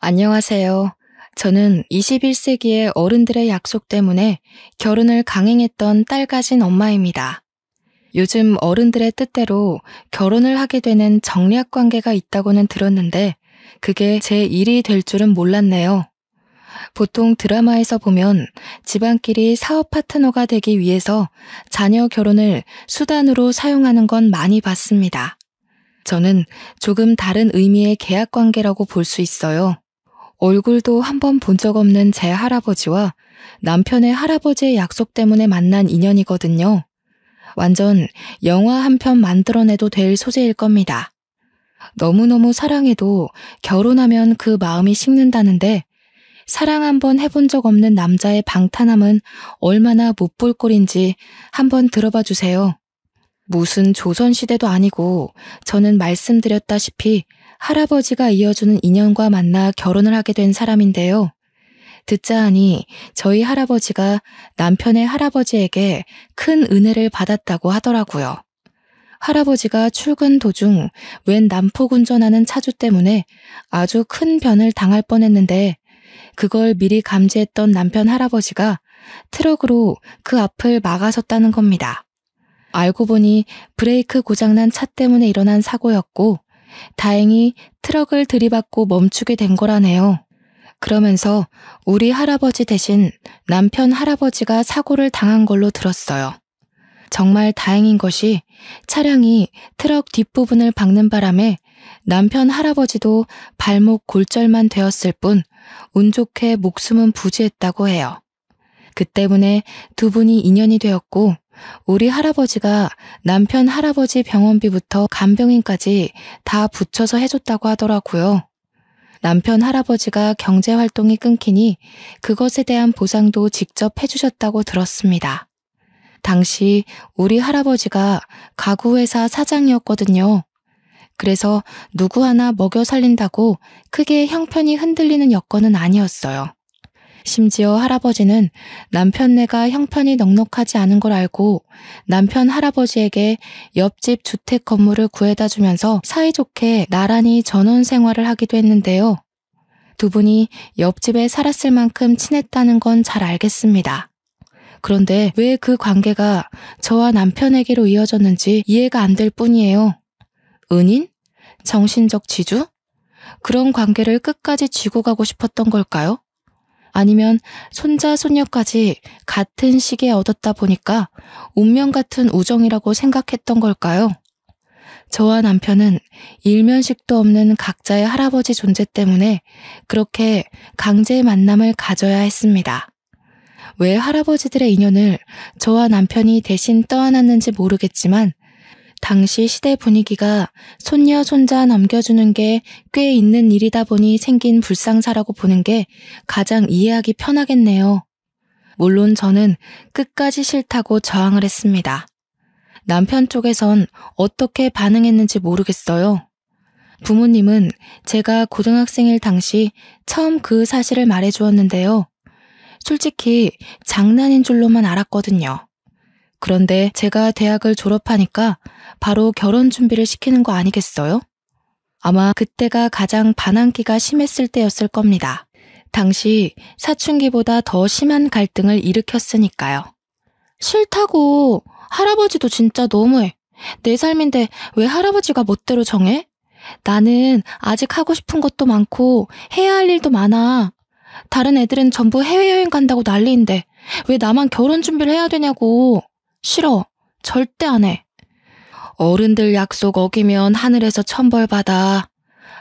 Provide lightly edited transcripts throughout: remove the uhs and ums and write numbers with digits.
안녕하세요. 저는 21세기의 어른들의 약속 때문에 결혼을 강행했던 딸 가진 엄마입니다. 요즘 어른들의 뜻대로 결혼을 하게 되는 정략 관계가 있다고는 들었는데 그게 제 일이 될 줄은 몰랐네요. 보통 드라마에서 보면 집안끼리 사업 파트너가 되기 위해서 자녀 결혼을 수단으로 사용하는 건 많이 봤습니다. 저는 조금 다른 의미의 계약 관계라고 볼 수 있어요. 얼굴도 한 번 본 적 없는 제 할아버지와 남편의 할아버지의 약속 때문에 만난 인연이거든요. 완전 영화 한 편 만들어내도 될 소재일 겁니다. 너무너무 사랑해도 결혼하면 그 마음이 식는다는데 사랑 한 번 해본 적 없는 남자의 방탄함은 얼마나 못 볼 꼴인지 한번 들어봐 주세요. 무슨 조선시대도 아니고 저는 말씀드렸다시피 할아버지가 이어주는 인연과 만나 결혼을 하게 된 사람인데요. 듣자 하니 저희 할아버지가 남편의 할아버지에게 큰 은혜를 받았다고 하더라고요. 할아버지가 출근 도중 웬 난폭 운전하는 차주 때문에 아주 큰 변을 당할 뻔했는데 그걸 미리 감지했던 남편 할아버지가 트럭으로 그 앞을 막아섰다는 겁니다. 알고 보니 브레이크 고장난 차 때문에 일어난 사고였고 다행히 트럭을 들이받고 멈추게 된 거라네요. 그러면서 우리 할아버지 대신 남편 할아버지가 사고를 당한 걸로 들었어요. 정말 다행인 것이 차량이 트럭 뒷부분을 박는 바람에 남편 할아버지도 발목 골절만 되었을 뿐 운 좋게 목숨은 부지했다고 해요. 그 때문에 두 분이 인연이 되었고 우리 할아버지가 남편 할아버지 병원비부터 간병인까지 다 붙여서 해줬다고 하더라고요. 남편 할아버지가 경제활동이 끊기니 그것에 대한 보상도 직접 해주셨다고 들었습니다. 당시 우리 할아버지가 가구회사 사장이었거든요. 그래서 누구 하나 먹여 살린다고 크게 형편이 흔들리는 여건은 아니었어요. 심지어 할아버지는 남편네가 형편이 넉넉하지 않은 걸 알고 남편 할아버지에게 옆집 주택 건물을 구해다 주면서 사이좋게 나란히 전원 생활을 하기도 했는데요. 두 분이 옆집에 살았을 만큼 친했다는 건 잘 알겠습니다. 그런데 왜 그 관계가 저와 남편에게로 이어졌는지 이해가 안 될 뿐이에요. 은인? 정신적 지주? 그런 관계를 끝까지 쥐고 가고 싶었던 걸까요? 아니면 손자, 손녀까지 같은 시기에 얻었다 보니까 운명 같은 우정이라고 생각했던 걸까요? 저와 남편은 일면식도 없는 각자의 할아버지 존재 때문에 그렇게 강제의 만남을 가져야 했습니다. 왜 할아버지들의 인연을 저와 남편이 대신 떠안았는지 모르겠지만 당시 시대 분위기가 손녀, 손자 넘겨주는 게 꽤 있는 일이다 보니 생긴 불상사라고 보는 게 가장 이해하기 편하겠네요. 물론 저는 끝까지 싫다고 저항을 했습니다. 남편 쪽에선 어떻게 반응했는지 모르겠어요. 부모님은 제가 고등학생일 당시 처음 그 사실을 말해주었는데요. 솔직히 장난인 줄로만 알았거든요. 그런데 제가 대학을 졸업하니까 바로 결혼 준비를 시키는 거 아니겠어요? 아마 그때가 가장 반항기가 심했을 때였을 겁니다. 당시 사춘기보다 더 심한 갈등을 일으켰으니까요. 싫다고. 할아버지도 진짜 너무해. 내 삶인데 왜 할아버지가 멋대로 정해? 나는 아직 하고 싶은 것도 많고 해야 할 일도 많아. 다른 애들은 전부 해외여행 간다고 난리인데 왜 나만 결혼 준비를 해야 되냐고. 싫어. 절대 안 해. 어른들 약속 어기면 하늘에서 천벌 받아.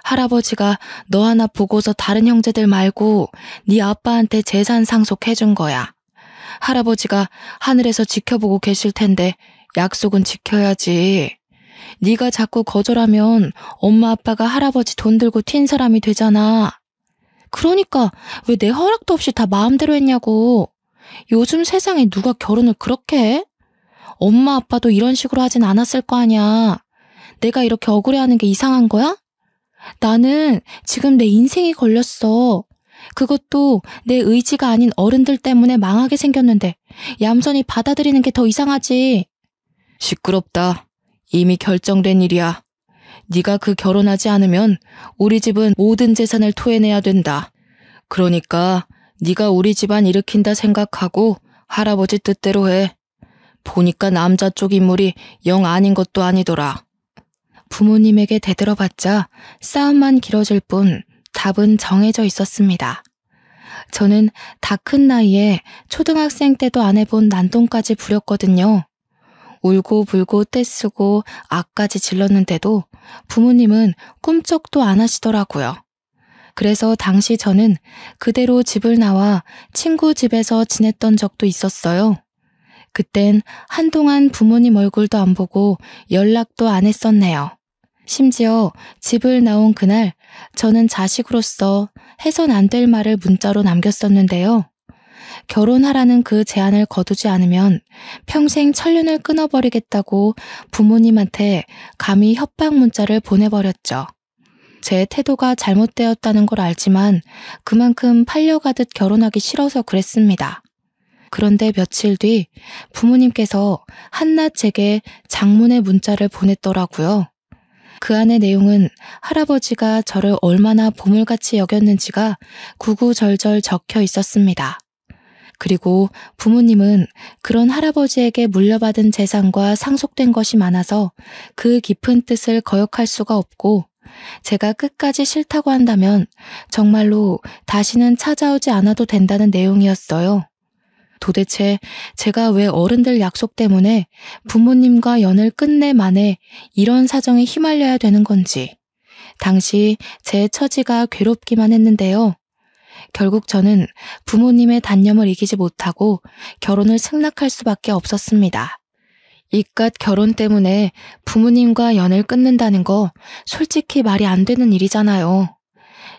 할아버지가 너 하나 보고서 다른 형제들 말고 네 아빠한테 재산 상속해준 거야. 할아버지가 하늘에서 지켜보고 계실 텐데 약속은 지켜야지. 네가 자꾸 거절하면 엄마 아빠가 할아버지 돈 들고 튄 사람이 되잖아. 그러니까 왜 내 허락도 없이 다 마음대로 했냐고. 요즘 세상에 누가 결혼을 그렇게 해? 엄마 아빠도 이런 식으로 하진 않았을 거 아니야. 내가 이렇게 억울해하는 게 이상한 거야? 나는 지금 내 인생이 걸렸어. 그것도 내 의지가 아닌 어른들 때문에 망하게 생겼는데 얌전히 받아들이는 게 더 이상하지. 시끄럽다. 이미 결정된 일이야. 네가 그 결혼하지 않으면 우리 집은 모든 재산을 토해내야 된다. 그러니까 네가 우리 집안 일으킨다 생각하고 할아버지 뜻대로 해. 보니까 남자 쪽 인물이 영 아닌 것도 아니더라. 부모님에게 대들어봤자 싸움만 길어질 뿐 답은 정해져 있었습니다. 저는 다 큰 나이에 초등학생 때도 안 해본 난동까지 부렸거든요. 울고 불고 떼쓰고 악까지 질렀는데도 부모님은 꿈쩍도 안 하시더라고요. 그래서 당시 저는 그대로 집을 나와 친구 집에서 지냈던 적도 있었어요. 그땐 한동안 부모님 얼굴도 안 보고 연락도 안 했었네요. 심지어 집을 나온 그날 저는 자식으로서 해선 안 될 말을 문자로 남겼었는데요. 결혼하라는 그 제안을 거두지 않으면 평생 천륜을 끊어버리겠다고 부모님한테 감히 협박 문자를 보내버렸죠. 제 태도가 잘못되었다는 걸 알지만 그만큼 팔려가듯 결혼하기 싫어서 그랬습니다. 그런데 며칠 뒤 부모님께서 한낱 제게 장문의 문자를 보냈더라고요. 그 안의 내용은 할아버지가 저를 얼마나 보물같이 여겼는지가 구구절절 적혀 있었습니다. 그리고 부모님은 그런 할아버지에게 물려받은 재산과 상속된 것이 많아서 그 깊은 뜻을 거역할 수가 없고 제가 끝까지 싫다고 한다면 정말로 다시는 찾아오지 않아도 된다는 내용이었어요. 도대체 제가 왜 어른들 약속 때문에 부모님과 연을 끝내 만에 이런 사정에 휘말려야 되는 건지 당시 제 처지가 괴롭기만 했는데요. 결국 저는 부모님의 단념을 이기지 못하고 결혼을 승낙할 수밖에 없었습니다. 이깟 결혼 때문에 부모님과 연을 끊는다는 거 솔직히 말이 안 되는 일이잖아요.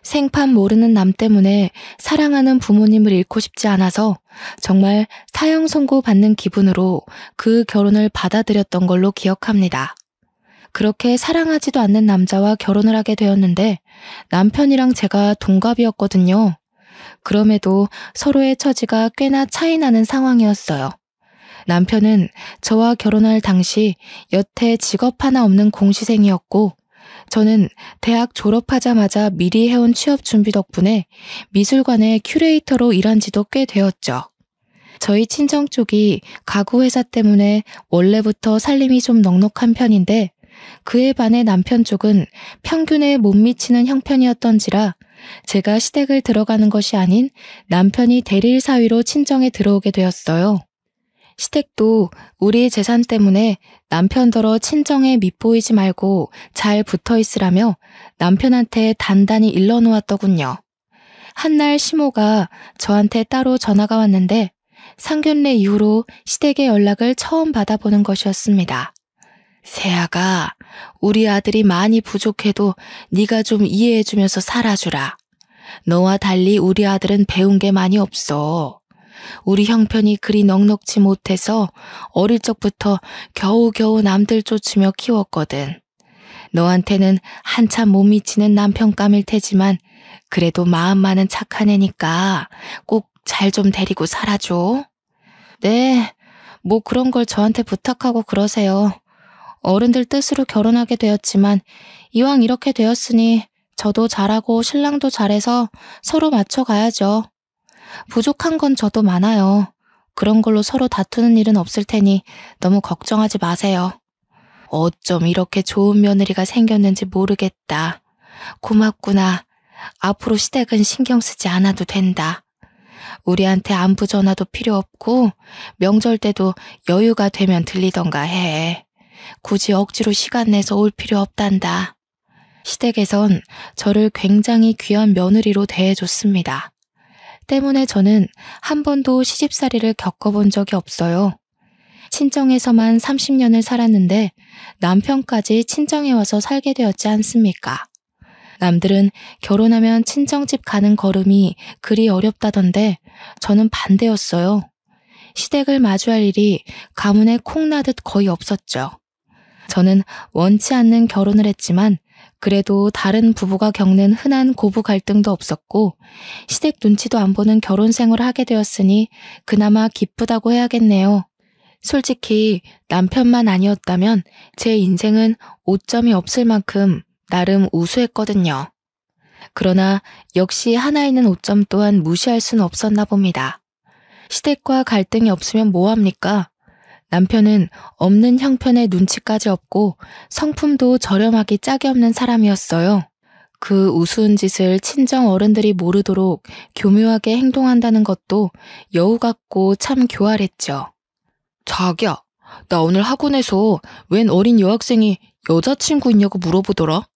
생판 모르는 남 때문에 사랑하는 부모님을 잃고 싶지 않아서 정말 사형 선고 받는 기분으로 그 결혼을 받아들였던 걸로 기억합니다. 그렇게 사랑하지도 않는 남자와 결혼을 하게 되었는데 남편이랑 제가 동갑이었거든요. 그럼에도 서로의 처지가 꽤나 차이 나는 상황이었어요. 남편은 저와 결혼할 당시 여태 직업 하나 없는 공시생이었고 저는 대학 졸업하자마자 미리 해온 취업 준비 덕분에 미술관의 큐레이터로 일한 지도 꽤 되었죠. 저희 친정 쪽이 가구 회사 때문에 원래부터 살림이 좀 넉넉한 편인데 그에 반해 남편 쪽은 평균에 못 미치는 형편이었던지라 제가 시댁을 들어가는 것이 아닌 남편이 대릴 사위로 친정에 들어오게 되었어요. 시댁도 우리 재산 때문에 남편더러 친정에 밉보이지 말고 잘 붙어있으라며 남편한테 단단히 일러놓았더군요. 한날 시모가 저한테 따로 전화가 왔는데 상견례 이후로 시댁의 연락을 처음 받아보는 것이었습니다. 세아가 우리 아들이 많이 부족해도 네가 좀 이해해주면서 살아주라. 너와 달리 우리 아들은 배운 게 많이 없어. 우리 형편이 그리 넉넉지 못해서 어릴 적부터 겨우겨우 남들 쫓으며 키웠거든. 너한테는 한참 못 미치는 남편감일 테지만 그래도 마음만은 착한 애니까 꼭 잘 좀 데리고 살아줘. 네, 뭐 그런 걸 저한테 부탁하고 그러세요. 어른들 뜻으로 결혼하게 되었지만 이왕 이렇게 되었으니 저도 잘하고 신랑도 잘해서 서로 맞춰가야죠. 부족한 건 저도 많아요. 그런 걸로 서로 다투는 일은 없을 테니 너무 걱정하지 마세요. 어쩜 이렇게 좋은 며느리가 생겼는지 모르겠다. 고맙구나. 앞으로 시댁은 신경 쓰지 않아도 된다. 우리한테 안부 전화도 필요 없고 명절 때도 여유가 되면 들리던가 해. 굳이 억지로 시간 내서 올 필요 없단다. 시댁에선 저를 굉장히 귀한 며느리로 대해줬습니다. 때문에 저는 한 번도 시집살이를 겪어본 적이 없어요. 친정에서만 30년을 살았는데 남편까지 친정에 와서 살게 되었지 않습니까? 남들은 결혼하면 친정집 가는 걸음이 그리 어렵다던데 저는 반대였어요. 시댁을 마주할 일이 가문에 콩나듯 거의 없었죠. 저는 원치 않는 결혼을 했지만 그래도 다른 부부가 겪는 흔한 고부 갈등도 없었고 시댁 눈치도 안 보는 결혼 생활을 하게 되었으니 그나마 기쁘다고 해야겠네요. 솔직히 남편만 아니었다면 제 인생은 오점이 없을 만큼 나름 우수했거든요. 그러나 역시 하나 있는 오점 또한 무시할 수는 없었나 봅니다. 시댁과 갈등이 없으면 뭐합니까? 남편은 없는 형편에 눈치까지 없고 성품도 저렴하기 짝이 없는 사람이었어요. 그 우스운 짓을 친정 어른들이 모르도록 교묘하게 행동한다는 것도 여우 같고 참 교활했죠. 자기야, 나 오늘 학원에서 웬 어린 여학생이 여자친구 있냐고 물어보더라.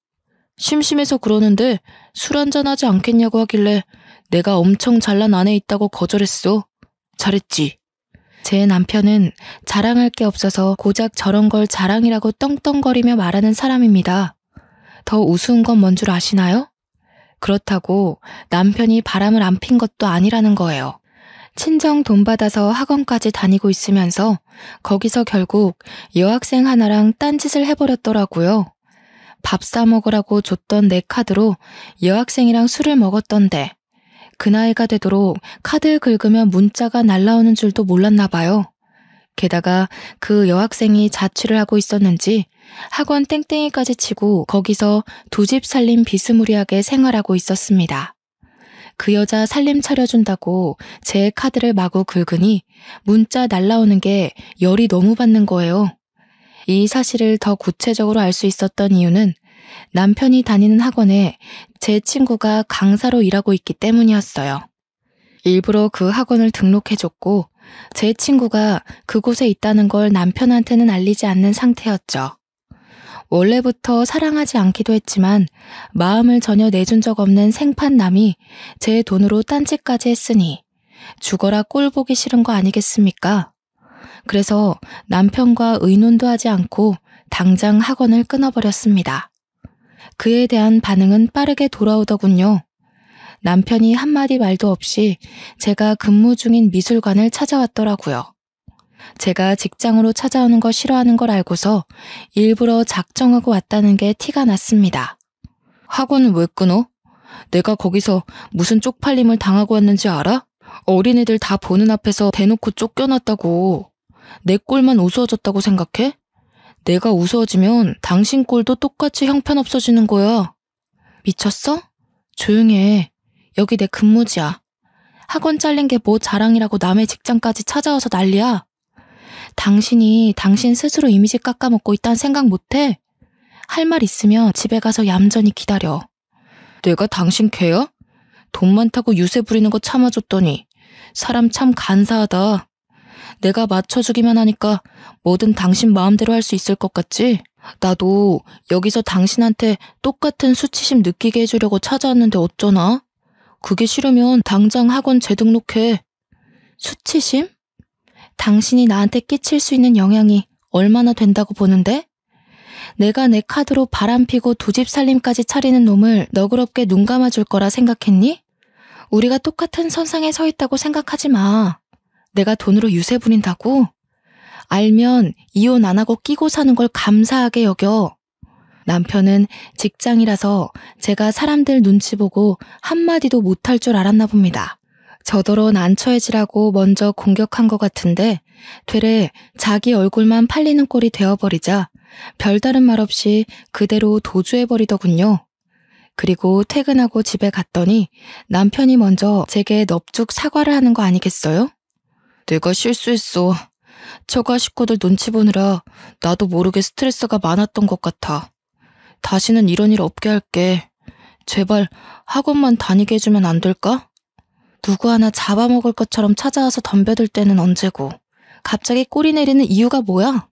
심심해서 그러는데 술 한잔하지 않겠냐고 하길래 내가 엄청 잘난 아내 있다고 거절했어. 잘했지. 제 남편은 자랑할 게 없어서 고작 저런 걸 자랑이라고 떵떵거리며 말하는 사람입니다. 더 우스운 건 뭔 줄 아시나요? 그렇다고 남편이 바람을 안 핀 것도 아니라는 거예요. 친정 돈 받아서 학원까지 다니고 있으면서 거기서 결국 여학생 하나랑 딴짓을 해버렸더라고요. 밥 사 먹으라고 줬던 내 카드로 여학생이랑 술을 먹었던데 그 나이가 되도록 카드 긁으면 문자가 날라오는 줄도 몰랐나 봐요. 게다가 그 여학생이 자취를 하고 있었는지 학원 땡땡이까지 치고 거기서 두 집 살림 비스무리하게 생활하고 있었습니다. 그 여자 살림 차려준다고 제 카드를 마구 긁으니 문자 날라오는 게 열이 너무 받는 거예요. 이 사실을 더 구체적으로 알 수 있었던 이유는 남편이 다니는 학원에 제 친구가 강사로 일하고 있기 때문이었어요. 일부러 그 학원을 등록해줬고 제 친구가 그곳에 있다는 걸 남편한테는 알리지 않는 상태였죠. 원래부터 사랑하지 않기도 했지만 마음을 전혀 내준 적 없는 생판남이 제 돈으로 딴짓까지 했으니 죽어라 꼴 보기 싫은 거 아니겠습니까? 그래서 남편과 의논도 하지 않고 당장 학원을 끊어버렸습니다. 그에 대한 반응은 빠르게 돌아오더군요. 남편이 한마디 말도 없이 제가 근무 중인 미술관을 찾아왔더라고요. 제가 직장으로 찾아오는 거 싫어하는 걸 알고서 일부러 작정하고 왔다는 게 티가 났습니다. 학원은 왜 끊어? 내가 거기서 무슨 쪽팔림을 당하고 왔는지 알아? 어린애들 다 보는 앞에서 대놓고 쫓겨났다고. 내 꼴만 우스워졌다고 생각해? 내가 우스워지면 당신 꼴도 똑같이 형편없어지는 거야. 미쳤어? 조용히 해. 여기 내 근무지야. 학원 잘린 게 뭐 자랑이라고 남의 직장까지 찾아와서 난리야. 당신이 당신 스스로 이미지 깎아먹고 있다는 생각 못해? 할 말 있으면 집에 가서 얌전히 기다려. 내가 당신 개야? 돈 많다고 유세 부리는 거 참아줬더니 사람 참 간사하다. 내가 맞춰주기만 하니까 뭐든 당신 마음대로 할 수 있을 것 같지? 나도 여기서 당신한테 똑같은 수치심 느끼게 해주려고 찾아왔는데 어쩌나? 그게 싫으면 당장 학원 재등록해. 수치심? 당신이 나한테 끼칠 수 있는 영향이 얼마나 된다고 보는데? 내가 내 카드로 바람피고 두 집 살림까지 차리는 놈을 너그럽게 눈 감아줄 거라 생각했니? 우리가 똑같은 선상에 서 있다고 생각하지 마. 내가 돈으로 유세 부린다고? 알면 이혼 안 하고 끼고 사는 걸 감사하게 여겨. 남편은 직장이라서 제가 사람들 눈치 보고 한마디도 못할 줄 알았나 봅니다. 저더러 난처해지라고 먼저 공격한 것 같은데 되레 자기 얼굴만 팔리는 꼴이 되어버리자 별다른 말 없이 그대로 도주해버리더군요. 그리고 퇴근하고 집에 갔더니 남편이 먼저 제게 넙죽 사과를 하는 거 아니겠어요? 내가 실수했어. 처가 식구들 눈치 보느라 나도 모르게 스트레스가 많았던 것 같아. 다시는 이런 일 없게 할게. 제발 학원만 다니게 해주면 안 될까? 누구 하나 잡아먹을 것처럼 찾아와서 덤벼들 때는 언제고. 갑자기 꼬리 내리는 이유가 뭐야?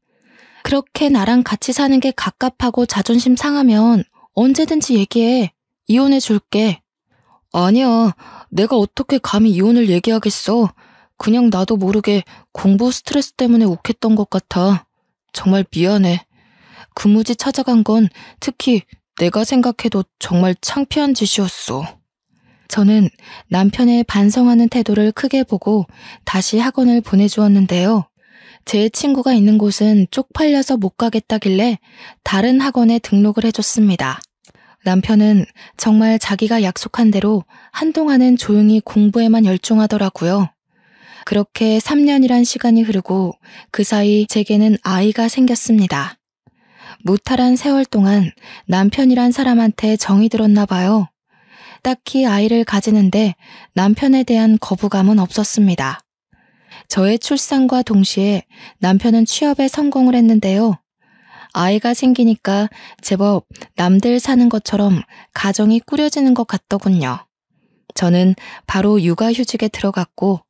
그렇게 나랑 같이 사는 게 갑갑하고 자존심 상하면 언제든지 얘기해. 이혼해 줄게. 아니야. 내가 어떻게 감히 이혼을 얘기하겠어. 그냥 나도 모르게 공부 스트레스 때문에 욱했던 것 같아. 정말 미안해. 근무지 찾아간 건 특히 내가 생각해도 정말 창피한 짓이었어. 저는 남편의 반성하는 태도를 크게 보고 다시 학원을 보내주었는데요. 제 친구가 있는 곳은 쪽팔려서 못 가겠다길래 다른 학원에 등록을 해줬습니다. 남편은 정말 자기가 약속한 대로 한동안은 조용히 공부에만 열중하더라고요. 그렇게 3년이란 시간이 흐르고 그 사이 제게는 아이가 생겼습니다. 무탈한 세월 동안 남편이란 사람한테 정이 들었나 봐요. 딱히 아이를 가지는데 남편에 대한 거부감은 없었습니다. 저의 출산과 동시에 남편은 취업에 성공을 했는데요. 아이가 생기니까 제법 남들 사는 것처럼 가정이 꾸려지는 것 같더군요. 저는 바로 육아휴직에 들어갔고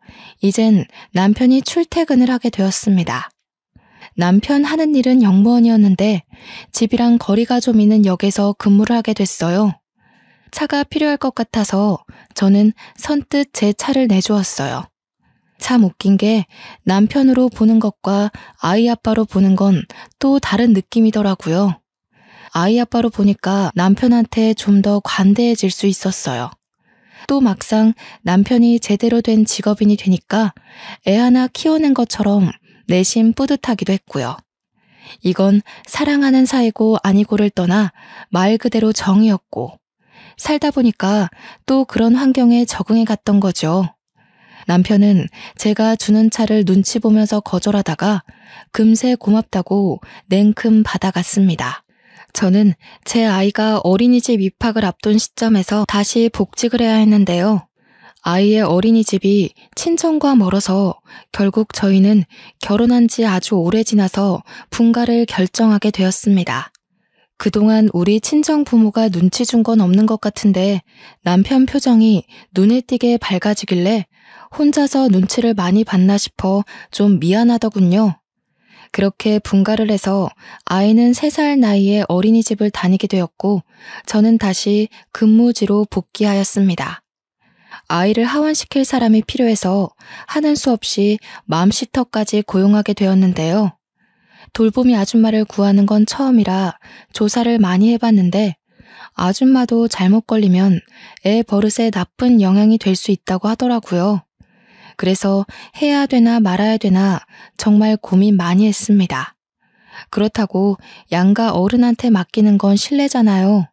이젠 남편이 출퇴근을 하게 되었습니다. 남편 하는 일은 영무원이었는데 집이랑 거리가 좀 있는 역에서 근무를 하게 됐어요. 차가 필요할 것 같아서 저는 선뜻 제 차를 내주었어요. 참 웃긴 게 남편으로 보는 것과 아이 아빠로 보는 건 또 다른 느낌이더라고요. 아이 아빠로 보니까 남편한테 좀 더 관대해질 수 있었어요. 또 막상 남편이 제대로 된 직업인이 되니까 애 하나 키워낸 것처럼 내심 뿌듯하기도 했고요. 이건 사랑하는 사이고 아니고를 떠나 말 그대로 정이었고 살다 보니까 또 그런 환경에 적응해 갔던 거죠. 남편은 제가 주는 차를 눈치 보면서 거절하다가 금세 고맙다고 냉큼 받아갔습니다. 저는 제 아이가 어린이집 입학을 앞둔 시점에서 다시 복직을 해야 했는데요. 아이의 어린이집이 친정과 멀어서 결국 저희는 결혼한 지 아주 오래 지나서 분가를 결정하게 되었습니다. 그동안 우리 친정 부모가 눈치 준 건 없는 것 같은데 남편 표정이 눈에 띄게 밝아지길래 혼자서 눈치를 많이 봤나 싶어 좀 미안하더군요. 그렇게 분가를 해서 아이는 3살 나이에 어린이집을 다니게 되었고 저는 다시 근무지로 복귀하였습니다. 아이를 하원시킬 사람이 필요해서 하는 수 없이 맘시터까지 고용하게 되었는데요. 돌보미 아줌마를 구하는 건 처음이라 조사를 많이 해봤는데 아줌마도 잘못 걸리면 애 버릇에 나쁜 영향이 될 수 있다고 하더라고요. 그래서 해야 되나 말아야 되나 정말 고민 많이 했습니다. 그렇다고 양가 어른한테 맡기는 건 실례잖아요.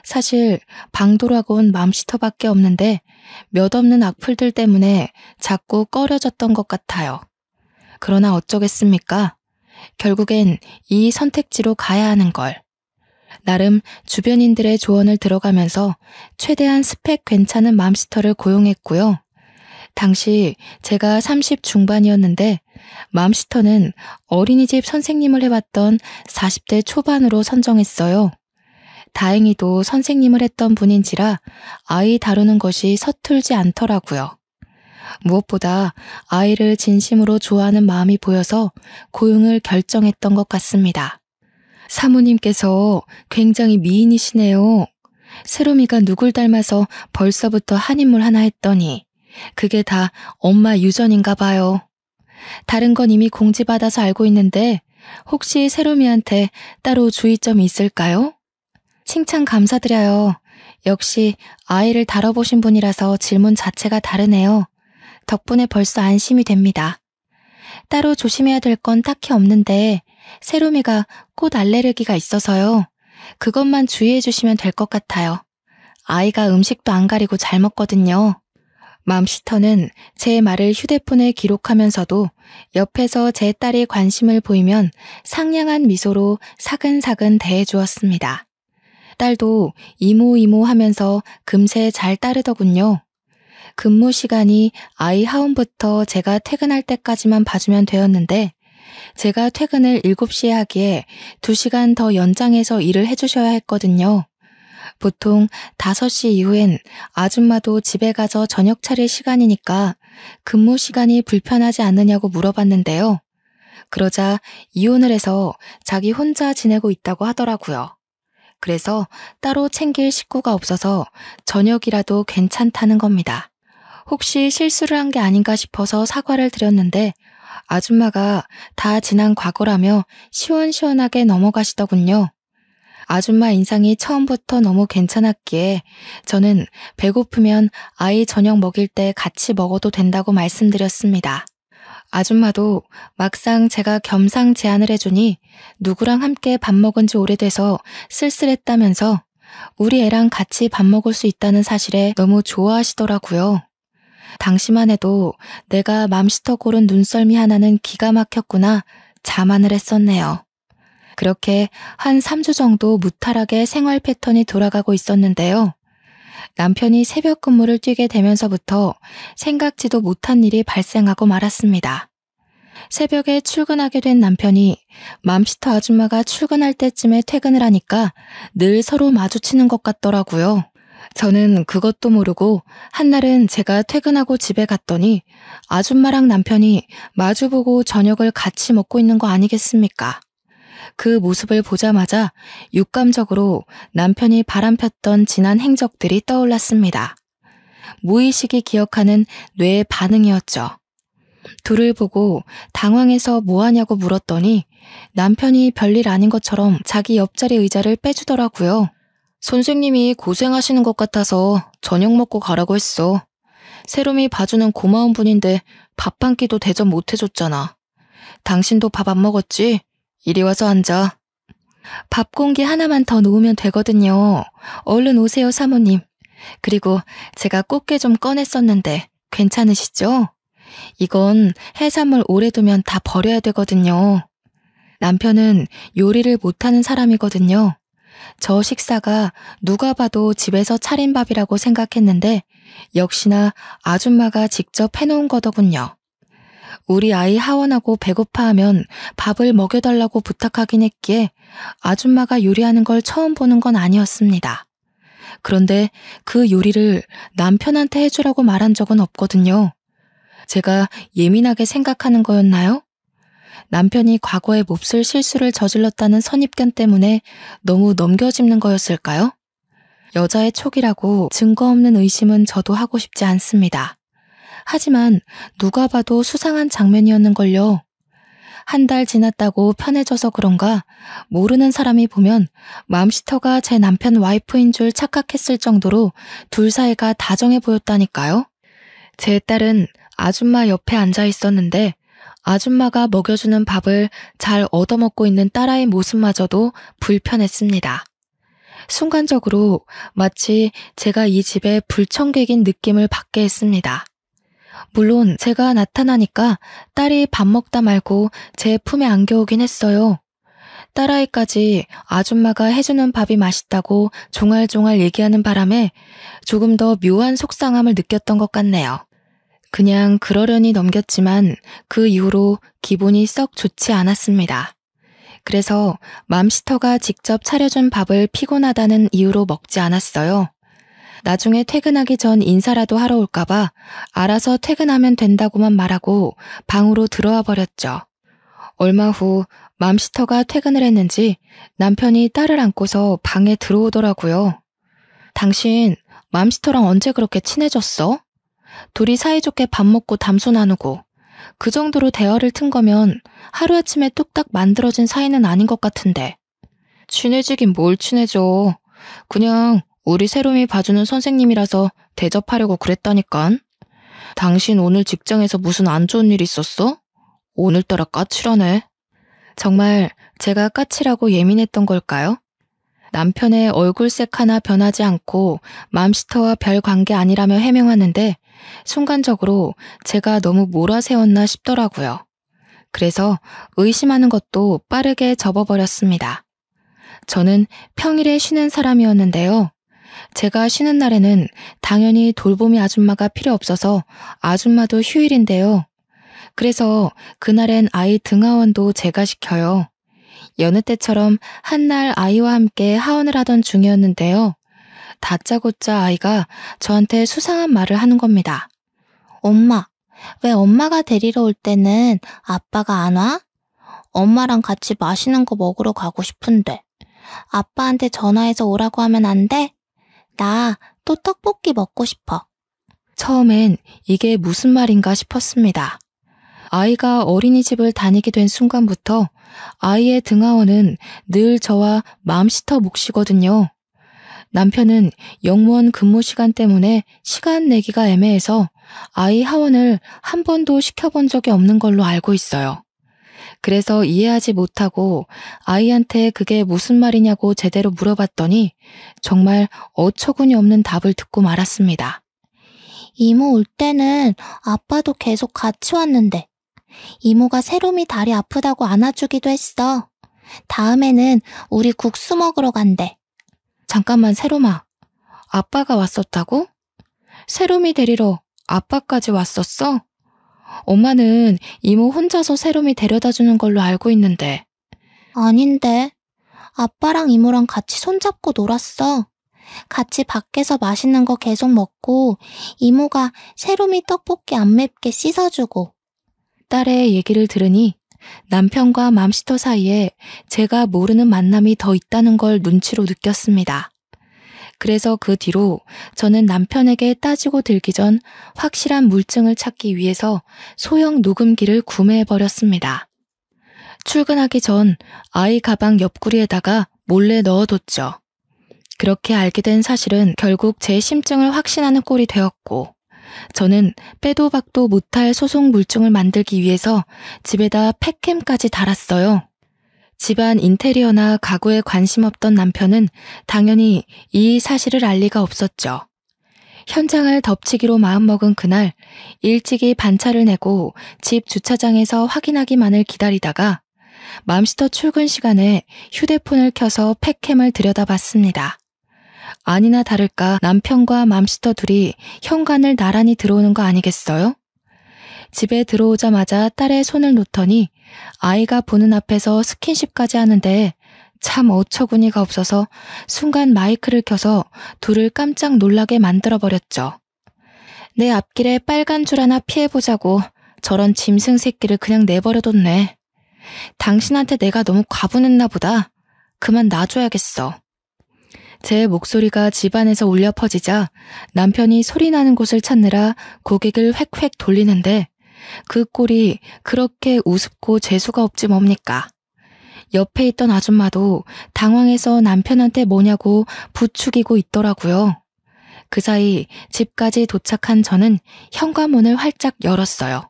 사실 방도락은 맘시터밖에 없는데 몇 없는 악플들 때문에 자꾸 꺼려졌던 것 같아요. 그러나 어쩌겠습니까? 결국엔 이 선택지로 가야 하는 걸. 나름 주변인들의 조언을 들어가면서 최대한 스펙 괜찮은 맘시터를 고용했고요. 당시 제가 30 중반이었는데 맘시터는 어린이집 선생님을 해봤던 40대 초반으로 선정했어요. 다행히도 선생님을 했던 분인지라 아이 다루는 것이 서툴지 않더라고요. 무엇보다 아이를 진심으로 좋아하는 마음이 보여서 고용을 결정했던 것 같습니다. 사모님께서 굉장히 미인이시네요. 세롬이가 누굴 닮아서 벌써부터 한 인물 하나 했더니 그게 다 엄마 유전인가 봐요. 다른 건 이미 공지받아서 알고 있는데 혹시 세롬이한테 따로 주의점이 있을까요? 칭찬 감사드려요. 역시 아이를 다뤄보신 분이라서 질문 자체가 다르네요. 덕분에 벌써 안심이 됩니다. 따로 조심해야 될 건 딱히 없는데 세롬이가 꽃 알레르기가 있어서요. 그것만 주의해 주시면 될 것 같아요. 아이가 음식도 안 가리고 잘 먹거든요. 맘시터는 제 말을 휴대폰에 기록하면서도 옆에서 제 딸이 관심을 보이면 상냥한 미소로 사근사근 대해주었습니다. 딸도 이모 하면서 금세 잘 따르더군요. 근무 시간이 아이 하원부터 제가 퇴근할 때까지만 봐주면 되었는데 제가 퇴근을 7시에 하기에 2시간 더 연장해서 일을 해주셔야 했거든요. 보통 5시 이후엔 아줌마도 집에 가서 저녁 차릴 시간이니까 근무 시간이 불편하지 않느냐고 물어봤는데요. 그러자 이혼을 해서 자기 혼자 지내고 있다고 하더라고요. 그래서 따로 챙길 식구가 없어서 저녁이라도 괜찮다는 겁니다. 혹시 실수를 한 게 아닌가 싶어서 사과를 드렸는데 아줌마가 다 지난 과거라며 시원시원하게 넘어가시더군요. 아줌마 인상이 처음부터 너무 괜찮았기에 저는 배고프면 아이 저녁 먹일 때 같이 먹어도 된다고 말씀드렸습니다. 아줌마도 막상 제가 겸상 제안을 해주니 누구랑 함께 밥 먹은 지 오래돼서 쓸쓸했다면서 우리 애랑 같이 밥 먹을 수 있다는 사실에 너무 좋아하시더라고요. 당시만 해도 내가 맘시터 고른 눈썰미 하나는 기가 막혔구나 자만을 했었네요. 그렇게 한 3주 정도 무탈하게 생활 패턴이 돌아가고 있었는데요. 남편이 새벽 근무를 뛰게 되면서부터 생각지도 못한 일이 발생하고 말았습니다. 새벽에 출근하게 된 남편이 맘시터 아줌마가 출근할 때쯤에 퇴근을 하니까 늘 서로 마주치는 것 같더라고요. 저는 그것도 모르고 한날은 제가 퇴근하고 집에 갔더니 아줌마랑 남편이 마주보고 저녁을 같이 먹고 있는 거 아니겠습니까? 그 모습을 보자마자 육감적으로 남편이 바람폈던 지난 행적들이 떠올랐습니다. 무의식이 기억하는 뇌의 반응이었죠. 둘을 보고 당황해서 뭐하냐고 물었더니 남편이 별일 아닌 것처럼 자기 옆자리 의자를 빼주더라고요. 선생님이 고생하시는 것 같아서 저녁 먹고 가라고 했어. 세롬이 봐주는 고마운 분인데 밥 한 끼도 대접 못 해줬잖아. 당신도 밥 안 먹었지? 이리 와서 앉아. 밥 공기 하나만 더 놓으면 되거든요. 얼른 오세요, 사모님. 그리고 제가 꽃게 좀 꺼냈었는데 괜찮으시죠? 이건 해산물 오래 두면 다 버려야 되거든요. 남편은 요리를 못하는 사람이거든요. 저 식사가 누가 봐도 집에서 차린 밥이라고 생각했는데 역시나 아줌마가 직접 해놓은 거더군요. 우리 아이 하원하고 배고파하면 밥을 먹여달라고 부탁하긴 했기에 아줌마가 요리하는 걸 처음 보는 건 아니었습니다. 그런데 그 요리를 남편한테 해주라고 말한 적은 없거든요. 제가 예민하게 생각하는 거였나요? 남편이 과거에 몹쓸 실수를 저질렀다는 선입견 때문에 너무 넘겨짚는 거였을까요? 여자의 촉이라고 증거 없는 의심은 저도 하고 싶지 않습니다. 하지만 누가 봐도 수상한 장면이었는걸요. 한 달 지났다고 편해져서 그런가 모르는 사람이 보면 맘시터가 제 남편 와이프인 줄 착각했을 정도로 둘 사이가 다정해 보였다니까요. 제 딸은 아줌마 옆에 앉아 있었는데 아줌마가 먹여주는 밥을 잘 얻어먹고 있는 딸아이 모습마저도 불편했습니다. 순간적으로 마치 제가 이 집의 불청객인 느낌을 받게 했습니다. 물론 제가 나타나니까 딸이 밥 먹다 말고 제 품에 안겨오긴 했어요. 딸아이까지 아줌마가 해주는 밥이 맛있다고 종알종알 얘기하는 바람에 조금 더 묘한 속상함을 느꼈던 것 같네요. 그냥 그러려니 넘겼지만 그 이후로 기분이 썩 좋지 않았습니다. 그래서 맘시터가 직접 차려준 밥을 피곤하다는 이유로 먹지 않았어요. 나중에 퇴근하기 전 인사라도 하러 올까봐 알아서 퇴근하면 된다고만 말하고 방으로 들어와 버렸죠. 얼마 후 맘시터가 퇴근을 했는지 남편이 딸을 안고서 방에 들어오더라고요. 당신 맘시터랑 언제 그렇게 친해졌어? 둘이 사이좋게 밥 먹고 담소 나누고 그 정도로 대화를 튼 거면 하루아침에 뚝딱 만들어진 사이는 아닌 것 같은데. 친해지긴 뭘 친해져. 그냥 우리 세롬이 봐주는 선생님이라서 대접하려고 그랬다니깐. 당신 오늘 직장에서 무슨 안 좋은 일 있었어? 오늘따라 까칠하네. 정말 제가 까칠하고 예민했던 걸까요? 남편의 얼굴색 하나 변하지 않고 맘시터와 별 관계 아니라며 해명하는데 순간적으로 제가 너무 몰아세웠나 싶더라고요. 그래서 의심하는 것도 빠르게 접어버렸습니다. 저는 평일에 쉬는 사람이었는데요. 제가 쉬는 날에는 당연히 돌보미 아줌마가 필요 없어서 아줌마도 휴일인데요. 그래서 그날엔 아이 등하원도 제가 시켜요. 여느 때처럼 한날 아이와 함께 하원을 하던 중이었는데요. 다짜고짜 아이가 저한테 수상한 말을 하는 겁니다. 엄마, 왜 엄마가 데리러 올 때는 아빠가 안 와? 엄마랑 같이 맛있는 거 먹으러 가고 싶은데. 아빠한테 전화해서 오라고 하면 안 돼? 나 또 떡볶이 먹고 싶어. 처음엔 이게 무슨 말인가 싶었습니다. 아이가 어린이집을 다니게 된 순간부터 아이의 등하원은 늘 저와 맘시터 몫이거든요. 남편은 영무원 근무 시간 때문에 시간 내기가 애매해서 아이 하원을 한 번도 시켜본 적이 없는 걸로 알고 있어요. 그래서 이해하지 못하고 아이한테 그게 무슨 말이냐고 제대로 물어봤더니 정말 어처구니 없는 답을 듣고 말았습니다. 이모 올 때는 아빠도 계속 같이 왔는데 이모가 세롬이 다리 아프다고 안아주기도 했어. 다음에는 우리 국수 먹으러 간대. 잠깐만, 세롬아. 아빠가 왔었다고? 세롬이 데리러 아빠까지 왔었어? 엄마는 이모 혼자서 세롬이 데려다 주는 걸로 알고 있는데. 아닌데. 아빠랑 이모랑 같이 손잡고 놀았어. 같이 밖에서 맛있는 거 계속 먹고 이모가 세롬이 떡볶이 안 맵게 씻어주고. 딸의 얘기를 들으니 남편과 맘시터 사이에 제가 모르는 만남이 더 있다는 걸 눈치로 느꼈습니다. 그래서 그 뒤로 저는 남편에게 따지고 들기 전 확실한 물증을 찾기 위해서 소형 녹음기를 구매해버렸습니다. 출근하기 전 아이 가방 옆구리에다가 몰래 넣어뒀죠. 그렇게 알게 된 사실은 결국 제 심증을 확신하는 꼴이 되었고, 저는 빼도 박도 못할 소송 물증을 만들기 위해서 집에다 팩캠까지 달았어요. 집안 인테리어나 가구에 관심 없던 남편은 당연히 이 사실을 알 리가 없었죠. 현장을 덮치기로 마음먹은 그날 일찍이 반차를 내고 집 주차장에서 확인하기만을 기다리다가 맘시터 출근 시간에 휴대폰을 켜서 팩캠을 들여다봤습니다. 아니나 다를까 남편과 맘시터 둘이 현관을 나란히 들어오는 거 아니겠어요? 집에 들어오자마자 딸의 손을 놓더니 아이가 보는 앞에서 스킨십까지 하는데 참 어처구니가 없어서 순간 마이크를 켜서 둘을 깜짝 놀라게 만들어버렸죠. 내 앞길에 빨간 줄 하나 피해보자고 저런 짐승 새끼를 그냥 내버려뒀네. 당신한테 내가 너무 과분했나 보다. 그만 놔줘야겠어. 제 목소리가 집안에서 울려 퍼지자 남편이 소리나는 곳을 찾느라 고개를 획획 돌리는데 그 꼴이 그렇게 우습고 재수가 없지 뭡니까. 옆에 있던 아줌마도 당황해서 남편한테 뭐냐고 부추기고 있더라고요. 그 사이 집까지 도착한 저는 현관문을 활짝 열었어요.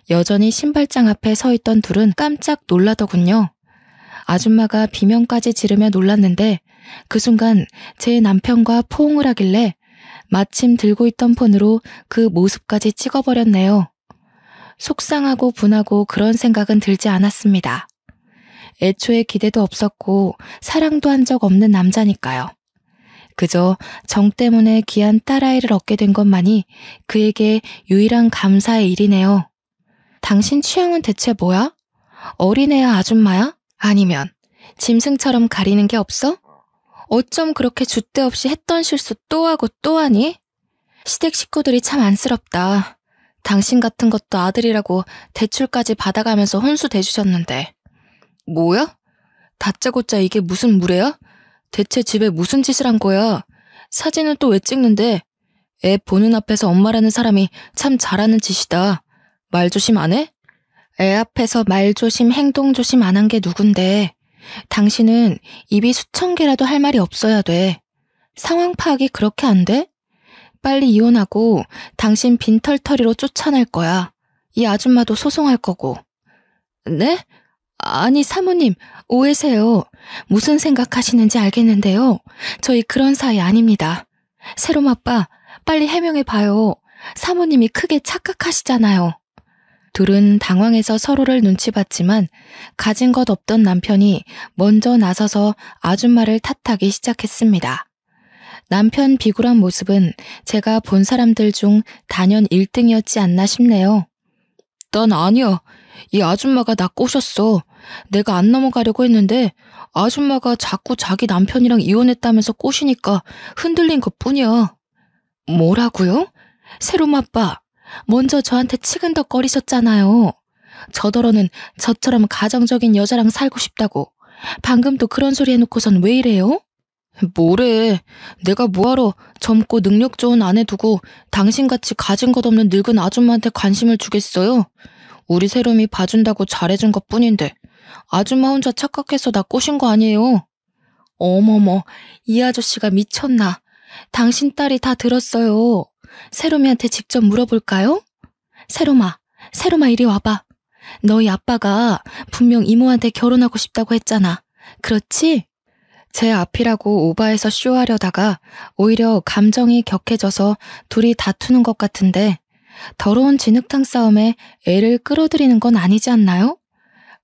여전히 신발장 앞에 서 있던 둘은 깜짝 놀라더군요. 아줌마가 비명까지 지르며 놀랐는데 그 순간 제 남편과 포옹을 하길래 마침 들고 있던 폰으로 그 모습까지 찍어버렸네요. 속상하고 분하고 그런 생각은 들지 않았습니다. 애초에 기대도 없었고 사랑도 한 적 없는 남자니까요. 그저 정 때문에 귀한 딸아이를 얻게 된 것만이 그에게 유일한 감사의 일이네요. 당신 취향은 대체 뭐야? 어린애야, 아줌마야? 아니면 짐승처럼 가리는 게 없어? 어쩜 그렇게 줏대 없이 했던 실수 또 하고 또 하니? 시댁 식구들이 참 안쓰럽다. 당신 같은 것도 아들이라고 대출까지 받아가면서 혼수 대주셨는데. 뭐야? 다짜고짜 이게 무슨 무례야? 대체 집에 무슨 짓을 한 거야? 사진은 또 왜 찍는데? 애 보는 앞에서 엄마라는 사람이 참 잘하는 짓이다. 말 조심 안 해? 애 앞에서 말 조심, 행동 조심 안 한 게 누군데. 당신은 입이 수천 개라도 할 말이 없어야 돼. 상황 파악이 그렇게 안 돼? 빨리 이혼하고 당신 빈털터리로 쫓아낼 거야. 이 아줌마도 소송할 거고. 네? 아니 사모님, 오해세요. 무슨 생각하시는지 알겠는데요. 저희 그런 사이 아닙니다. 세롬 아빠, 빨리 해명해봐요. 사모님이 크게 착각하시잖아요. 둘은 당황해서 서로를 눈치 봤지만 가진 것 없던 남편이 먼저 나서서 아줌마를 탓하기 시작했습니다. 남편 비굴한 모습은 제가 본 사람들 중 단연 1등이었지 않나 싶네요. 난 아니야. 이 아줌마가 나 꼬셨어. 내가 안 넘어가려고 했는데 아줌마가 자꾸 자기 남편이랑 이혼했다면서 꼬시니까 흔들린 것뿐이야. 뭐라고요? 세롬 아빠, 먼저 저한테 치근덕거리셨잖아요. 저더러는 저처럼 가정적인 여자랑 살고 싶다고. 방금 또 그런 소리 해놓고선 왜 이래요? 뭐래. 내가 뭐하러 젊고 능력 좋은 아내 두고 당신같이 가진 것 없는 늙은 아줌마한테 관심을 주겠어요? 우리 세롬이 봐준다고 잘해준 것뿐인데 아줌마 혼자 착각해서 나 꼬신 거 아니에요? 어머머, 이 아저씨가 미쳤나. 당신 딸이 다 들었어요. 세롬이한테 직접 물어볼까요? 세롬아 이리 와봐. 너희 아빠가 분명 이모한테 결혼하고 싶다고 했잖아. 그렇지? 제 앞이라고 오바해서 쇼하려다가 오히려 감정이 격해져서 둘이 다투는 것 같은데 더러운 진흙탕 싸움에 애를 끌어들이는 건 아니지 않나요?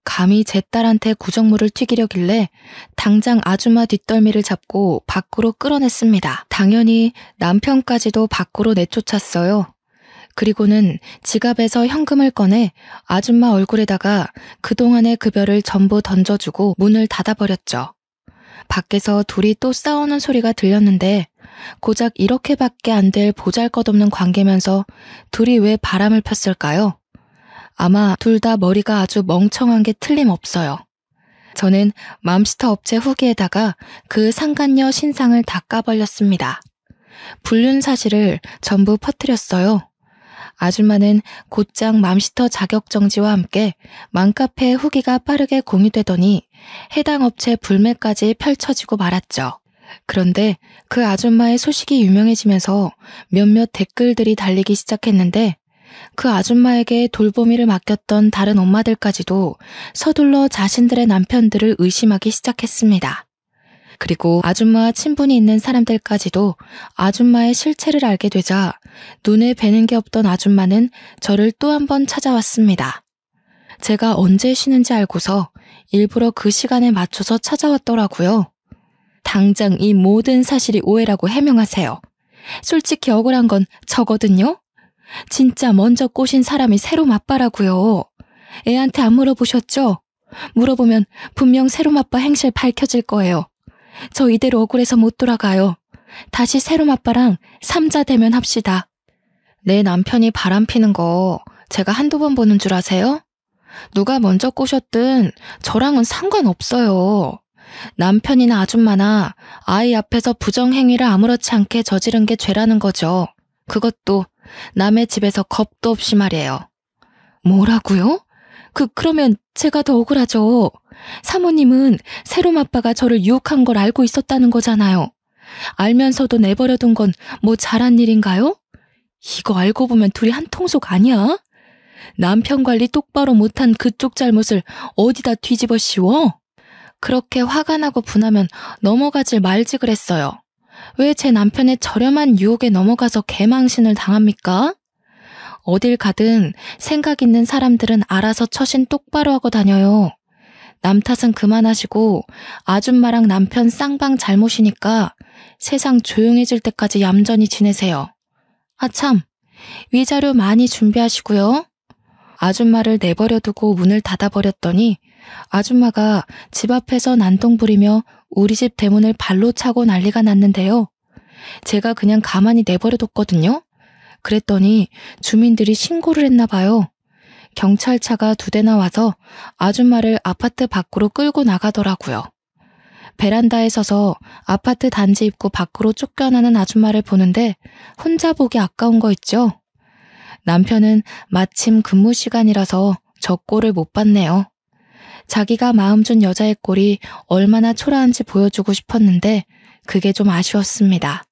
감히 제 딸한테 구정물을 튀기려길래 당장 아줌마 뒷덜미를 잡고 밖으로 끌어냈습니다. 당연히 남편까지도 밖으로 내쫓았어요. 그리고는 지갑에서 현금을 꺼내 아줌마 얼굴에다가 그동안의 급여를 전부 던져주고 문을 닫아버렸죠. 밖에서 둘이 또 싸우는 소리가 들렸는데 고작 이렇게밖에 안 될 보잘것없는 관계면서 둘이 왜 바람을 폈을까요? 아마 둘 다 머리가 아주 멍청한 게 틀림없어요. 저는 맘스터 업체 후기에다가 그 상간녀 신상을 다 까발렸습니다. 불륜 사실을 전부 퍼뜨렸어요. 아줌마는 곧장 맘스터 자격정지와 함께 맘카페 후기가 빠르게 공유되더니 해당 업체 불매까지 펼쳐지고 말았죠. 그런데 그 아줌마의 소식이 유명해지면서 몇몇 댓글들이 달리기 시작했는데 그 아줌마에게 돌보미를 맡겼던 다른 엄마들까지도 서둘러 자신들의 남편들을 의심하기 시작했습니다. 그리고 아줌마와 친분이 있는 사람들까지도 아줌마의 실체를 알게 되자 눈에 뵈는 게 없던 아줌마는 저를 또 한 번 찾아왔습니다. 제가 언제 쉬는지 알고서 일부러 그 시간에 맞춰서 찾아왔더라고요. 당장 이 모든 사실이 오해라고 해명하세요. 솔직히 억울한 건 저거든요. 진짜 먼저 꼬신 사람이 새로 맞바라고요. 애한테 안 물어보셨죠? 물어보면 분명 새로 맞바 행실 밝혀질 거예요. 저 이대로 억울해서 못 돌아가요. 다시 새로 맞바랑 삼자 대면 합시다. 내 남편이 바람피는 거 제가 한두 번 보는 줄 아세요? 누가 먼저 꼬셨든 저랑은 상관없어요. 남편이나 아줌마나 아이 앞에서 부정행위를 아무렇지 않게 저지른 게 죄라는 거죠. 그것도 남의 집에서 겁도 없이 말이에요. 뭐라고요? 그러면 제가 더 억울하죠. 사모님은 새롬 아빠가 저를 유혹한 걸 알고 있었다는 거잖아요. 알면서도 내버려둔 건 뭐 잘한 일인가요? 이거 알고 보면 둘이 한 통속 아니야? 남편 관리 똑바로 못한 그쪽 잘못을 어디다 뒤집어 씌워? 그렇게 화가 나고 분하면 넘어가질 말지 그랬어요. 왜 제 남편의 저렴한 유혹에 넘어가서 개망신을 당합니까? 어딜 가든 생각 있는 사람들은 알아서 처신 똑바로 하고 다녀요. 남 탓은 그만하시고 아줌마랑 남편 쌍방 잘못이니까 세상 조용해질 때까지 얌전히 지내세요. 아 참, 위자료 많이 준비하시고요. 아줌마를 내버려두고 문을 닫아버렸더니 아줌마가 집 앞에서 난동 부리며 우리 집 대문을 발로 차고 난리가 났는데요. 제가 그냥 가만히 내버려뒀거든요. 그랬더니 주민들이 신고를 했나 봐요. 경찰차가 2대나 와서 아줌마를 아파트 밖으로 끌고 나가더라고요. 베란다에 서서 아파트 단지 입구 밖으로 쫓겨나는 아줌마를 보는데 혼자 보기 아까운 거 있죠? 남편은 마침 근무 시간이라서 저 꼴을 못 봤네요. 자기가 마음 준 여자의 꼴이 얼마나 초라한지 보여주고 싶었는데 그게 좀 아쉬웠습니다.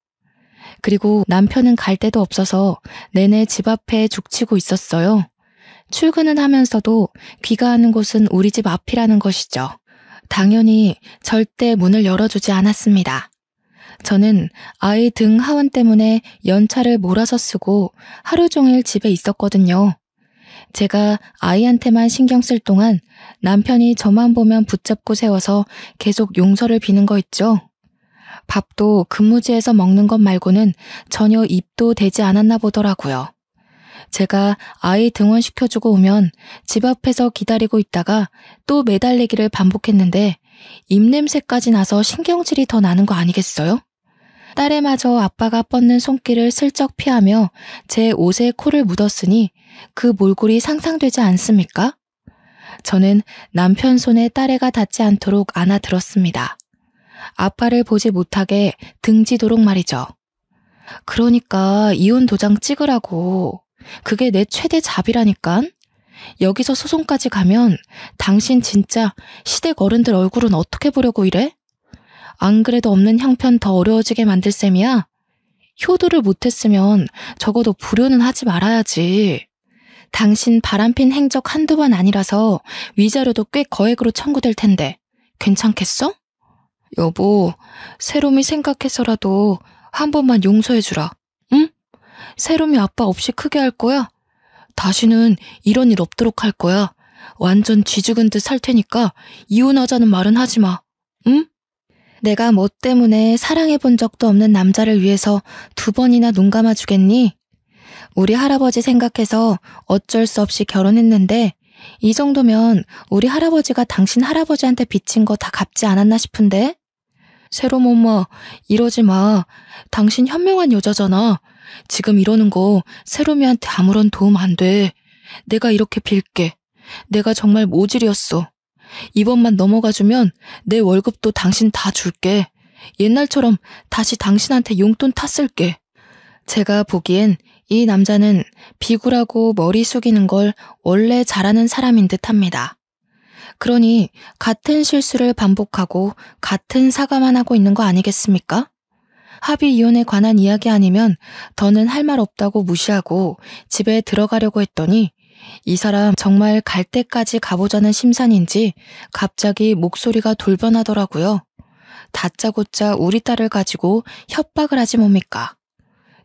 그리고 남편은 갈 데도 없어서 내내 집 앞에 죽치고 있었어요. 출근은 하면서도 귀가하는 곳은 우리 집 앞이라는 것이죠. 당연히 절대 문을 열어주지 않았습니다. 저는 아이 등 하원 때문에 연차를 몰아서 쓰고 하루 종일 집에 있었거든요. 제가 아이한테만 신경 쓸 동안 남편이 저만 보면 붙잡고 세워서 계속 용서를 비는 거 있죠. 밥도 근무지에서 먹는 것 말고는 전혀 입도 대지 않았나 보더라고요. 제가 아이 등원시켜주고 오면 집 앞에서 기다리고 있다가 또 매달리기를 반복했는데 입냄새까지 나서 신경질이 더 나는 거 아니겠어요? 딸애마저 아빠가 뻗는 손길을 슬쩍 피하며 제 옷에 코를 묻었으니 그 몰골이 상상되지 않습니까? 저는 남편 손에 딸애가 닿지 않도록 안아들었습니다. 아빠를 보지 못하게 등지도록 말이죠. 그러니까 이혼 도장 찍으라고. 그게 내 최대 잡이라니깐. 여기서 소송까지 가면 당신 진짜 시댁 어른들 얼굴은 어떻게 보려고 이래? 안 그래도 없는 형편 더 어려워지게 만들 셈이야? 효도를 못했으면 적어도 불효는 하지 말아야지. 당신 바람핀 행적 한두 번 아니라서 위자료도 꽤 거액으로 청구될 텐데 괜찮겠어? 여보, 세롬이 생각해서라도 한 번만 용서해주라. 응? 세롬이 아빠 없이 크게 할 거야? 다시는 이런 일 없도록 할 거야. 완전 쥐죽은 듯 살 테니까 이혼하자는 말은 하지 마. 응? 내가 뭐 때문에 사랑해본 적도 없는 남자를 위해서 2번이나 눈 감아주겠니? 우리 할아버지 생각해서 어쩔 수 없이 결혼했는데 이 정도면 우리 할아버지가 당신 할아버지한테 빚진 거 다 갚지 않았나 싶은데? 세롬 엄마, 이러지 마. 당신 현명한 여자잖아. 지금 이러는 거 세롬이한테 아무런 도움 안 돼. 내가 이렇게 빌게. 내가 정말 모질이었어. 이번만 넘어가주면 내 월급도 당신 다 줄게. 옛날처럼 다시 당신한테 용돈 탔을게. 제가 보기엔 이 남자는 비굴하고 머리 숙이는 걸 원래 잘하는 사람인 듯합니다. 그러니 같은 실수를 반복하고 같은 사과만 하고 있는 거 아니겠습니까? 합의 이혼에 관한 이야기 아니면 더는 할 말 없다고 무시하고 집에 들어가려고 했더니 이 사람 정말 갈 때까지 가보자는 심산인지 갑자기 목소리가 돌변하더라고요. 다짜고짜 우리 딸을 가지고 협박을 하지 뭡니까?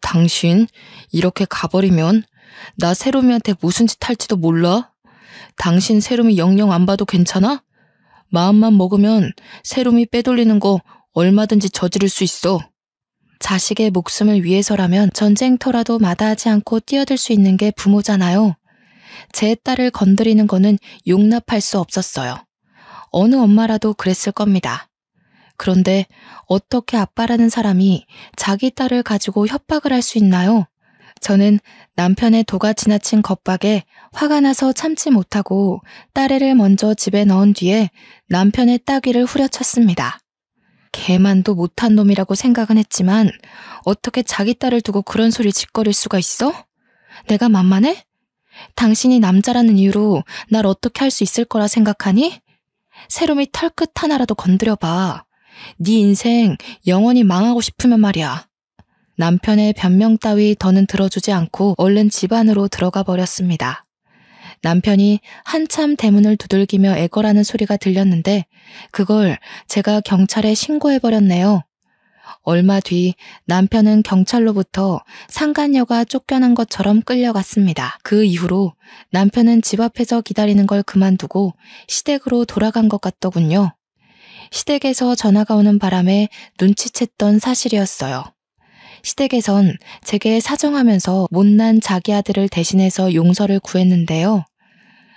당신 이렇게 가버리면 나 세롬이한테 무슨 짓 할지도 몰라? 당신 세롬이 영영 안 봐도 괜찮아? 마음만 먹으면 세롬이 빼돌리는 거 얼마든지 저지를 수 있어. 자식의 목숨을 위해서라면 전쟁터라도 마다하지 않고 뛰어들 수 있는 게 부모잖아요. 제 딸을 건드리는 거는 용납할 수 없었어요. 어느 엄마라도 그랬을 겁니다. 그런데 어떻게 아빠라는 사람이 자기 딸을 가지고 협박을 할 수 있나요? 저는 남편의 도가 지나친 겁박에 화가 나서 참지 못하고 딸애를 먼저 집에 넣은 뒤에 남편의 따귀를 후려쳤습니다. 개만도 못한 놈이라고 생각은 했지만 어떻게 자기 딸을 두고 그런 소리 짓거릴 수가 있어? 내가 만만해? 당신이 남자라는 이유로 날 어떻게 할 수 있을 거라 생각하니? 세롬이 털끝 하나라도 건드려봐. 네 인생 영원히 망하고 싶으면 말이야. 남편의 변명 따위 더는 들어주지 않고 얼른 집 안으로 들어가 버렸습니다. 남편이 한참 대문을 두들기며 애걸하는 소리가 들렸는데 그걸 제가 경찰에 신고해버렸네요. 얼마 뒤 남편은 경찰로부터 상간녀가 쫓겨난 것처럼 끌려갔습니다. 그 이후로 남편은 집 앞에서 기다리는 걸 그만두고 시댁으로 돌아간 것 같더군요. 시댁에서 전화가 오는 바람에 눈치챘던 사실이었어요. 시댁에선 제게 사정하면서 못난 자기 아들을 대신해서 용서를 구했는데요.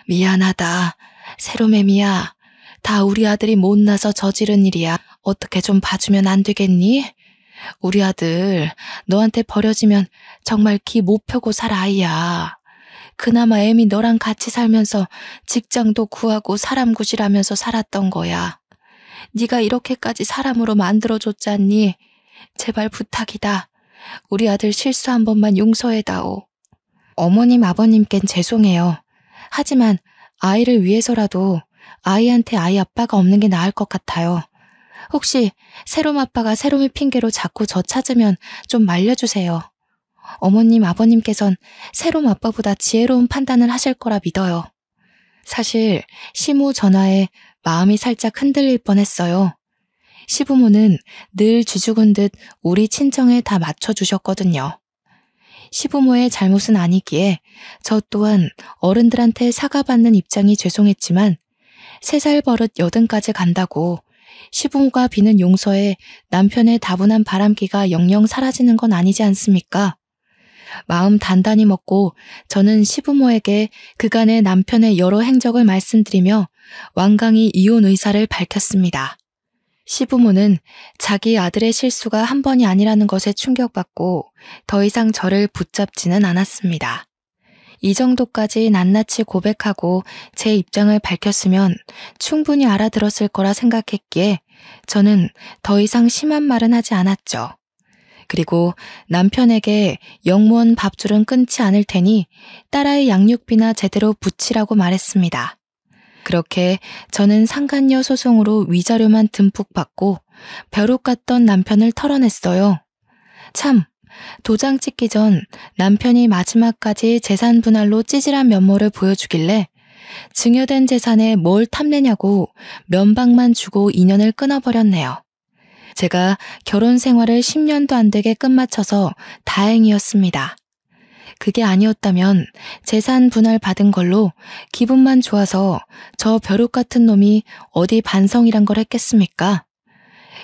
미안하다. 세롬애미야. 다 우리 아들이 못나서 저지른 일이야. 어떻게 좀 봐주면 안 되겠니? 우리 아들 너한테 버려지면 정말 기 못 펴고 살 아이야. 그나마 애미 너랑 같이 살면서 직장도 구하고 사람 구실하면서 살았던 거야. 네가 이렇게까지 사람으로 만들어줬잖니. 제발 부탁이다. 우리 아들 실수 한 번만 용서해다오. 어머님 아버님께는 죄송해요. 하지만 아이를 위해서라도 아이한테 아이 아빠가 없는 게 나을 것 같아요. 혹시 세롬 아빠가 세롬이 핑계로 자꾸 저 찾으면 좀 말려주세요. 어머님 아버님께선 세롬 아빠보다 지혜로운 판단을 하실 거라 믿어요. 사실 시모 전화에 마음이 살짝 흔들릴 뻔했어요. 시부모는 늘 쥐죽은 듯 우리 친정에 다 맞춰주셨거든요. 시부모의 잘못은 아니기에 저 또한 어른들한테 사과받는 입장이 죄송했지만 3살 버릇 80까지 간다고 시부모가 비는 용서에 남편의 다분한 바람기가 영영 사라지는 건 아니지 않습니까? 마음 단단히 먹고 저는 시부모에게 그간의 남편의 여러 행적을 말씀드리며 완강히 이혼 의사를 밝혔습니다. 시부모는 자기 아들의 실수가 한 번이 아니라는 것에 충격받고 더 이상 저를 붙잡지는 않았습니다. 이 정도까지 낱낱이 고백하고 제 입장을 밝혔으면 충분히 알아들었을 거라 생각했기에 저는 더 이상 심한 말은 하지 않았죠. 그리고 남편에게 영무원 밥줄은 끊지 않을 테니 딸아이 양육비나 제대로 붙이라고 말했습니다. 그렇게 저는 상간녀 소송으로 위자료만 듬뿍 받고 벼룩 같던 남편을 털어냈어요. 참, 도장 찍기 전 남편이 마지막까지 재산 분할로 찌질한 면모를 보여주길래 증여된 재산에 뭘 탐내냐고 면박만 주고 인연을 끊어버렸네요. 제가 결혼 생활을 10년도 안 되게 끝마쳐서 다행이었습니다. 그게 아니었다면 재산 분할 받은 걸로 기분만 좋아서 저 벼룩 같은 놈이 어디 반성이란 걸 했겠습니까?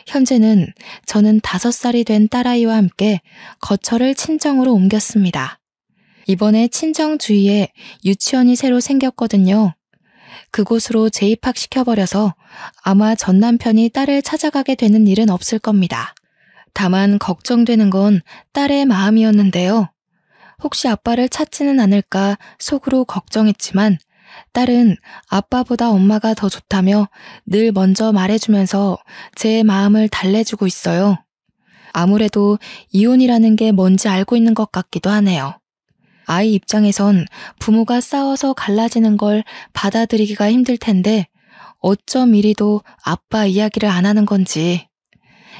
현재는 저는 5살이 된 딸아이와 함께 거처를 친정으로 옮겼습니다. 이번에 친정 주위에 유치원이 새로 생겼거든요. 그곳으로 재입학시켜버려서 아마 전 남편이 딸을 찾아가게 되는 일은 없을 겁니다. 다만 걱정되는 건 딸의 마음이었는데요. 혹시 아빠를 찾지는 않을까 속으로 걱정했지만 딸은 아빠보다 엄마가 더 좋다며 늘 먼저 말해주면서 제 마음을 달래주고 있어요. 아무래도 이혼이라는 게 뭔지 알고 있는 것 같기도 하네요. 아이 입장에선 부모가 싸워서 갈라지는 걸 받아들이기가 힘들 텐데 어쩜 이리도 아빠 이야기를 안 하는 건지.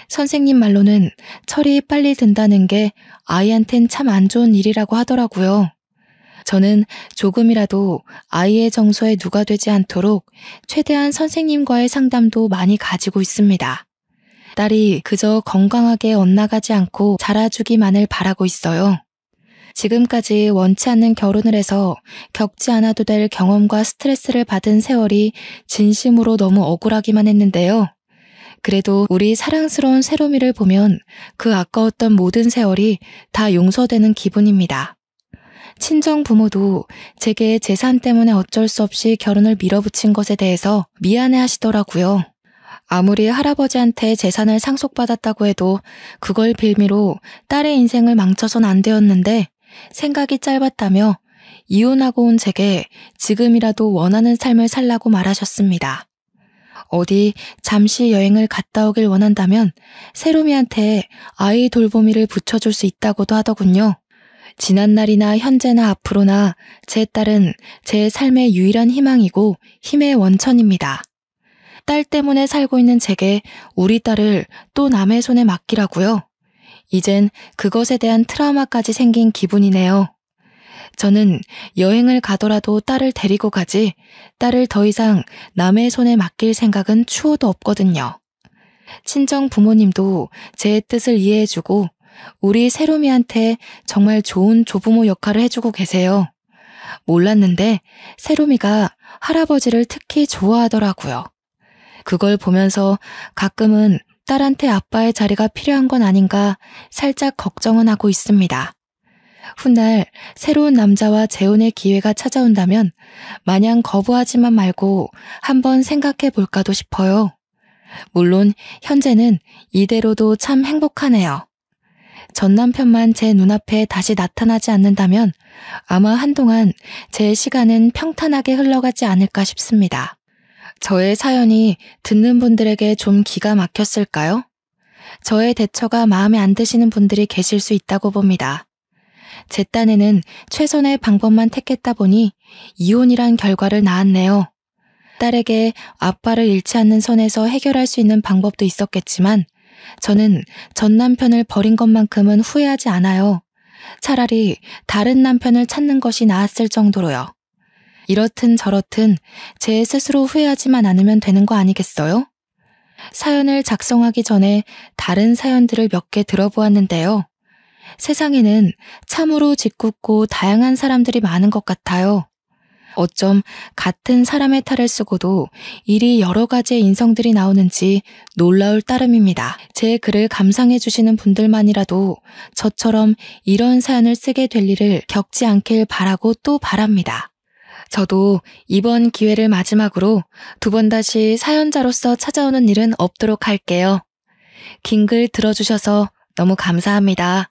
선생님 말로는 철이 빨리 든다는 게 아이한텐 참 안 좋은 일이라고 하더라고요. 저는 조금이라도 아이의 정서에 누가 되지 않도록 최대한 선생님과의 상담도 많이 가지고 있습니다. 딸이 그저 건강하게 엇나가지 않고 자라주기만을 바라고 있어요. 지금까지 원치 않는 결혼을 해서 겪지 않아도 될 경험과 스트레스를 받은 세월이 진심으로 너무 억울하기만 했는데요. 그래도 우리 사랑스러운 세롬이를 보면 그 아까웠던 모든 세월이 다 용서되는 기분입니다. 친정 부모도 제게 재산 때문에 어쩔 수 없이 결혼을 밀어붙인 것에 대해서 미안해 하시더라고요. 아무리 할아버지한테 재산을 상속받았다고 해도 그걸 빌미로 딸의 인생을 망쳐선 안 되었는데 생각이 짧았다며 이혼하고 온 제게 지금이라도 원하는 삶을 살라고 말하셨습니다. 어디 잠시 여행을 갔다 오길 원한다면 세롬이한테 아이 돌보미를 붙여줄 수 있다고도 하더군요. 지난날이나 현재나 앞으로나 제 딸은 제 삶의 유일한 희망이고 힘의 원천입니다. 딸 때문에 살고 있는 제게 우리 딸을 또 남의 손에 맡기라고요. 이젠 그것에 대한 트라우마까지 생긴 기분이네요. 저는 여행을 가더라도 딸을 데리고 가지 딸을 더 이상 남의 손에 맡길 생각은 추호도 없거든요. 친정 부모님도 제 뜻을 이해해주고 우리 세롬이한테 정말 좋은 조부모 역할을 해주고 계세요. 몰랐는데 세롬이가 할아버지를 특히 좋아하더라고요. 그걸 보면서 가끔은 딸한테 아빠의 자리가 필요한 건 아닌가 살짝 걱정은 하고 있습니다. 훗날 새로운 남자와 재혼의 기회가 찾아온다면 마냥 거부하지만 말고 한번 생각해 볼까도 싶어요. 물론 현재는 이대로도 참 행복하네요. 전 남편만 제 눈앞에 다시 나타나지 않는다면 아마 한동안 제 시간은 평탄하게 흘러가지 않을까 싶습니다. 저의 사연이 듣는 분들에게 좀 기가 막혔을까요? 저의 대처가 마음에 안 드시는 분들이 계실 수 있다고 봅니다. 제 딴에는 최선의 방법만 택했다 보니 이혼이란 결과를 낳았네요. 딸에게 아빠를 잃지 않는 선에서 해결할 수 있는 방법도 있었겠지만 저는 전 남편을 버린 것만큼은 후회하지 않아요. 차라리 다른 남편을 찾는 것이 나았을 정도로요. 이렇든 저렇든 제 스스로 후회하지만 않으면 되는 거 아니겠어요? 사연을 작성하기 전에 다른 사연들을 몇 개 들어보았는데요. 세상에는 참으로 짓궂고 다양한 사람들이 많은 것 같아요. 어쩜 같은 사람의 탈을 쓰고도 이리 여러 가지의 인성들이 나오는지 놀라울 따름입니다. 제 글을 감상해 주시는 분들만이라도 저처럼 이런 사연을 쓰게 될 일을 겪지 않길 바라고 또 바랍니다. 저도 이번 기회를 마지막으로 2번 다시 사연자로서 찾아오는 일은 없도록 할게요. 긴 글 들어주셔서 너무 감사합니다.